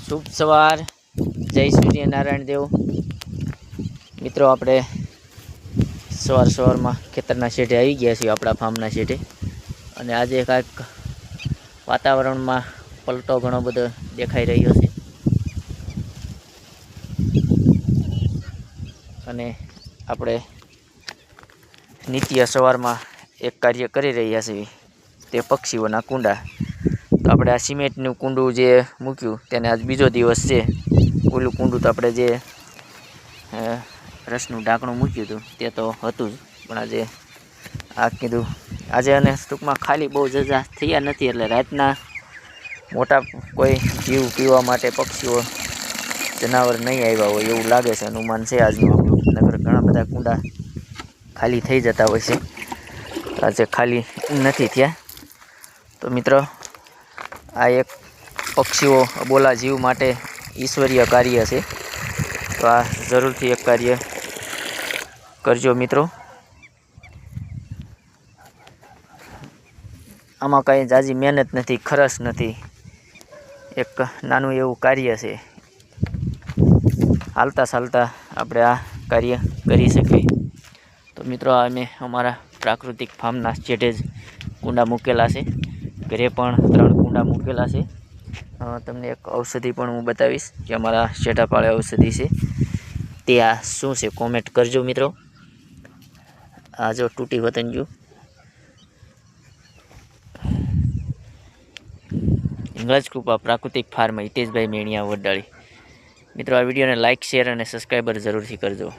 શુભ સવાર, જય સૂર્યનારાયણ દેવ। મિત્રો આપણે સવારમાં ખેતરના શેઢે આવી ગયા છીએ, આપણા ફાર્મના શેઢે। અને આજે કાંઈક વાતાવરણમાં પલટો ઘણો બધો દેખાઈ રહ્યો છે અને આપણે નિત્ય સવારમાં એક કાર્ય કરી રહ્યા છીએ, તે પક્ષીઓના કુંડા। તો આપણે આ સિમેન્ટનું કુંડું જે મૂક્યું તેને આજ બીજો દિવસ છે। ઓલું કુંડું તો આપણે જે રસનું ઢાંકણું મૂક્યું હતું તે તો હતું જ, પણ આજે આ કીધું આજે અને ટૂંકમાં ખાલી બહુ જજા થયા નથી, એટલે રાતના મોટા કોઈ જીવ પીવા માટે પક્ષીઓ જનાવર નહીં આવ્યા હોય એવું લાગે છે, અનુમાન છે આજનું આપણું। નગર ઘણા બધા કુંડા ખાલી થઈ જતા હોય છે, તો આજે ખાલી નથી થયા। તો મિત્રો આ એક પક્ષીઓ અબોલા જીવ માટે ઈશ્વરીય કાર્ય છે, તો આ જરૂરથી એક કાર્ય કરજો મિત્રો। આમાં કાંઈ ઝાઝી મહેનત નથી, ખર્ચ નથી, એક નાનું એવું કાર્ય છે। હાલતા ચાલતા આપણે આ કાર્ય કરી શકીએ। તો મિત્રો અમે અમારા પ્રાકૃતિક ફાર્મના શેઢે જ કુંડા મૂકેલા છે, ઘરે પણ 3 કુંડા મૂકેલા છે। તમને એક ઔષધિ પણ હું બતાવીશ કે અમારા શેઢાપાળે ઔષધિ છે તે આ શું છે, કોમેન્ટ કરજો મિત્રો। આ જો તૂટી વતન ગયું હિંગળાજ કૃપા પ્રાકૃતિક ફાર્મ હિતેશભાઈ મેણિયા વડાળી। મિત્રો આ વિડીયોને લાઇક, શેર અને સબસ્ક્રાઈબર જરૂરથી કરજો।